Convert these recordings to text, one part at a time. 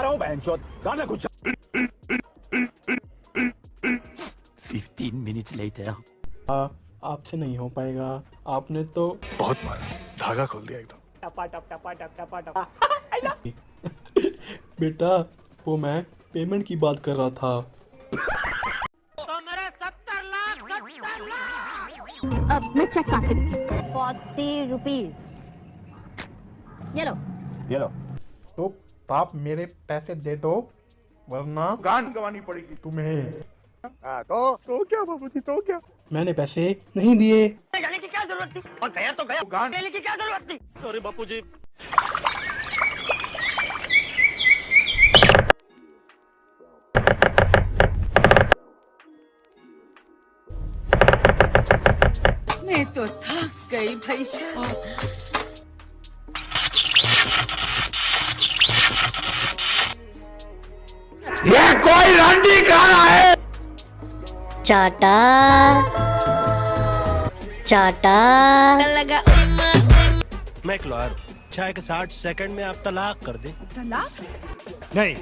रहा हूँ बहनचोद, गाना कुछ। 15 minutes later. आपसे नहीं हो पाएगा, आपने तो बहुत मारा, धागा खोल दिया एकदम। टपा टप टपा टप टपा टप। बेटा वो मैं पेमेंट की बात कर रहा था। तो मेरे 70 लाख। अब मैं चेक काट रही हूँ। 40 रुपीज। ये लो। तो आप मेरे पैसे दे दो वरना गान गवानी पड़ेगी तुम्हें। तो क्या बाबूजी, तो क्या? मैंने पैसे नहीं दिए। जाने की क्या जरूरत थी, और गया तो गया, गान लेने की क्या जरूरत थी। Sorry बापूजी. मैं तो थक गई भाई साहब। ये कोई रंडी खाना है। चाटा चाटा लगा। मैं एक लॉयर हूं। चाहे के 60 सेकंड में आप तलाक कर दें। तलाक? नहीं,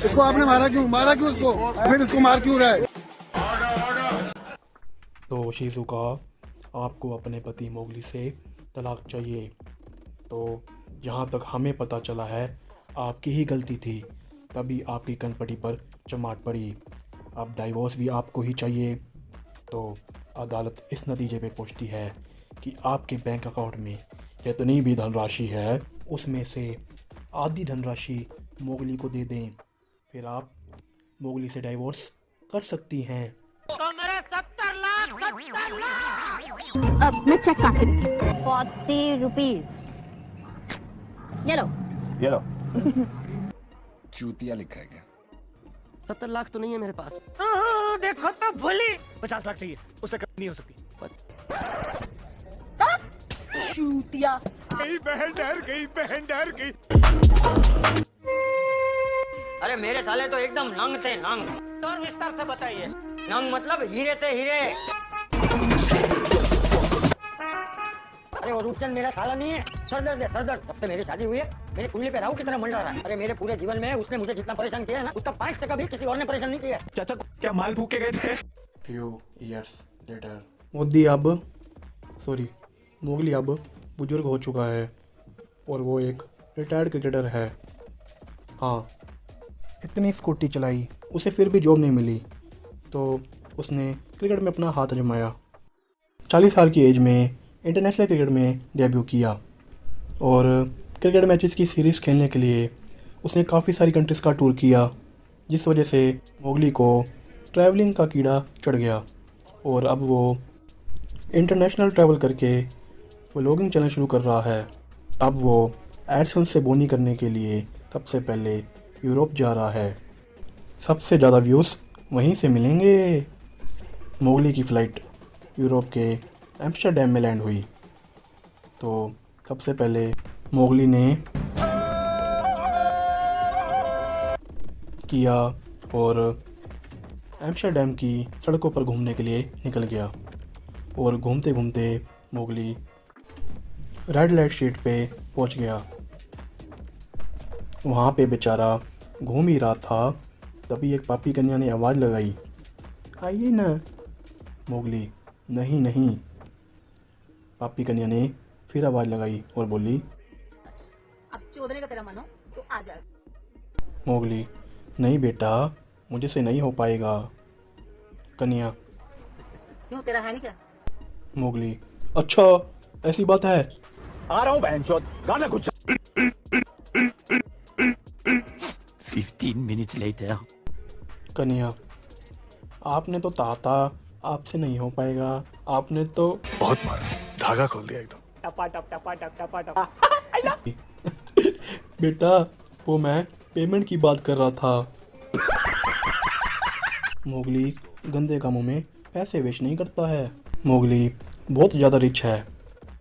इसको आपने मारा क्यों इसको? फिर इसको मार क्यों रहा है? तो शिजुका, आपको अपने पति मोगली से तलाक चाहिए। तो जहाँ तक हमें पता चला है आपकी ही गलती थी, तभी आपकी कनपटी पर चमाट पड़ी। अब डाइवोर्स भी आपको ही चाहिए। तो अदालत इस नतीजे पे पहुँचती है कि आपके बैंक अकाउंट में जितनी भी धनराशि है उसमें से आधी धनराशि मोगली को दे दें, फिर आप मोगली से डाइवोर्स कर सकती हैं। तो मेरे 70 लाख। अब मैं चेक काट रही हूँ। 40 रुपीज। ये लो। चूतिया लिखा है क्या? 70 लाख तो नहीं है मेरे पास. देखो तो भूली। 50 लाख चाहिए, उससे कम नहीं हो सकती। चूतिया। गई बहन डर गई। अरे मेरे साले तो एकदम नंग थे, नंग। और विस्तार से बताइए। नंग मतलब हीरे थे, हीरे। अरे वो रूपचंद मेरा साला नहीं है, सरदर्द है, सरदर्द। जब से मेरी शादी हुई है मेरी कुंडली पे राहु की तरह मंडरा रहा है। अरे मेरे पूरे जीवन में उसने मुझे जितना परेशान किया है ना, उसका 5% भी किसी और ने परेशान नहीं किया। चाचा क्या माल भूखे गए थे? Few years later Modi Mowgli अब बुजुर्ग हो चुका है और वो एक रिटायर्ड क्रिकेटर है। हाँ, इतनी स्कूटी चलाई उसे फिर भी जॉब नहीं मिली, तो उसने क्रिकेट में अपना हाथ आजमाया। 40 साल की एज में इंटरनेशनल क्रिकेट में डेब्यू किया और क्रिकेट मैचेस की सीरीज़ खेलने के लिए उसने काफ़ी सारी कंट्रीज़ का टूर किया, जिस वजह से मोगली को ट्रैवलिंग का कीड़ा चढ़ गया और अब वो इंटरनेशनल ट्रैवल करके व्लॉगिंग चैनल शुरू कर रहा है। अब वो एडसन से बोनी करने के लिए सबसे पहले यूरोप जा रहा है। सबसे ज़्यादा व्यूज़ वहीं से मिलेंगे। मोगली की फ़्लाइट यूरोप के एम्स्टर्डम में लैंड हुई। तो सबसे पहले मोगली ने किया और एम्स्टर्डम की सड़कों पर घूमने के लिए निकल गया और घूमते घूमते मोगली रेड लाइट स्ट्रीट पे पहुंच गया। वहाँ पे बेचारा घूम ही रहा था, तभी एक पापी कन्या ने आवाज़ लगाई, आइए ना। मोगली, नहीं। पापी कन्या ने फिर आवाज़ लगाई और बोली, अब चोदने का तेरा मन हो तो आ जा। मोगली, नहीं बेटा, मुझे से नहीं हो पाएगा। कन्या, क्यों, तेरा है नहीं क्या? मोगली, अच्छा ऐसी बात है। आ रहा हूँ बहनचोद, गाना कुछ। 15 minutes later. कन्या, आपने तो ताता, आपसे नहीं हो पाएगा, आपने तो बहुत मारा, धागा खोल दिया एकदम। टपा टप टपा टप। बेटा वो मैं पेमेंट की बात कर रहा था। मोगली गंदे कामों में पैसे वेस्ट नहीं करता है। मोगली बहुत ज़्यादा रिच है,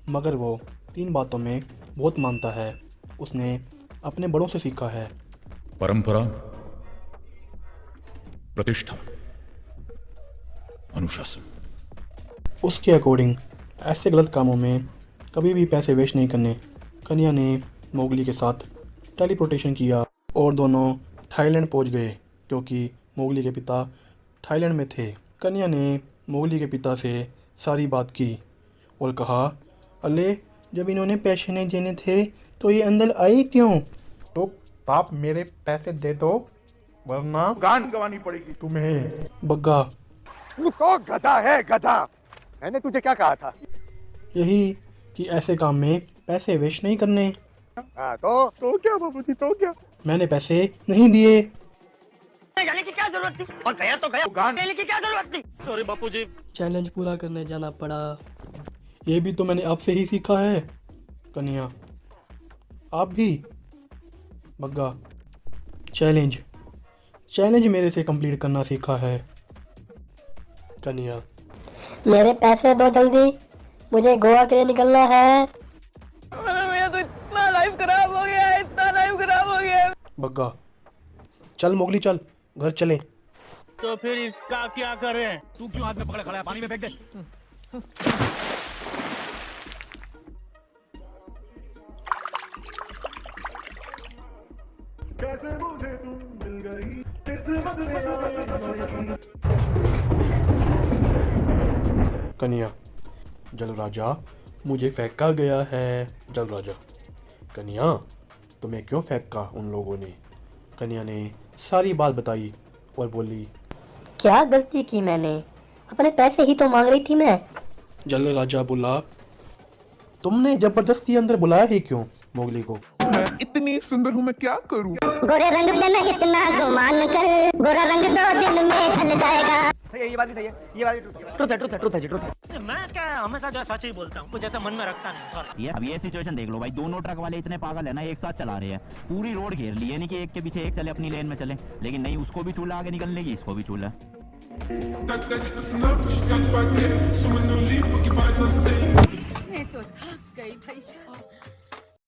मगर वो 3 बातों में बहुत मानता है। उसने अपने बड़ों से सीखा है। परंपरा, प्रतिष्ठा, अनुशासन। उसके अकॉर्डिंग ऐसे गलत कामों में कभी भी पैसे वेस्ट नहीं करने। कन्या ने मोगली के साथ टेलीपोर्टेशन किया और दोनों थाईलैंड पहुंच गए क्योंकि मोगली के पिता थाईलैंड में थे। कन्या ने मोगली के पिता से सारी बात की और कहा, अले जब इन्होंने पैसे नहीं देने थे तो ये अंदर आए क्यों? तो बाप मेरे पैसे दे दो वरना गान गवानी पड़ेगी तुम्हें। बग्गा, तू तो गधा है, गधा। मैंने तुझे क्या कहा था? यही कि ऐसे काम में पैसे वेस्ट नहीं करने। हाँ, तो क्या बाबूजी, तो क्या? मैंने पैसे नहीं दिए। जाने की क्या जरूरत थी? और गया तो गया, कहने की क्या जरूरत थी? सॉरी बापूजी। चैलेंज पूरा करने जाना पड़ा। ये भी तो मैंने आपसे ही सीखा है। कन्या, आप भी। बग्गा, चैलेंज मेरे से कंप्लीट करना सीखा है। कन्या, मेरे पैसे दो जल्दी, मुझे गोवा के लिए निकलना है। मेरा तो इतना लाइफ खराब हो गया है, इतना लाइफ खराब हो गया है। बग्गा, चल मोगली चल, घर चले। तो फिर इसका क्या करें? तू क्यों हाथ में पकड़े खड़ा है? पानी में फेंक दे। कैसे मुझे तुम मिल गई किस्मत में। कन्या, जल राजा मुझे फेंका गया है। जल राजा, कन्या तुम्हें क्यों फेंका उन लोगों ने? कन्या ने सारी बात बताई और बोली, क्या गलती की मैंने? अपने पैसे ही तो मांग रही थी मैं। जल राजा बोला, तुमने जबरदस्ती अंदर बुलाया ही क्यों मोगली को? इतनी सुंदर हूँ मैं, क्या करूँ? गोरे रंग पे न इतना गुमान कर, गोरा रंग 2 दिन में ढल जाएगा। ये बात भी सही है, ये बात भी ट्रुथ है। मैं क्या हमेशा जो सच ही बोलता हूँ, कुछ ऐसा मन में रखता नहीं। सॉरी। अब ये सिचुएशन देख लो भाई, दोनों ट्रक वाले इतने पागल है ना, एक साथ चला रहे हैं, पूरी रोड घेर ली है। नहीं कि एक के पीछे एक चले, अपनी लेन में चले, लेकिन नहीं, उसको भी चूल्हा आगे निकलने की, इसको भी चूल्हा। मैं तो थक गई भाई साहब।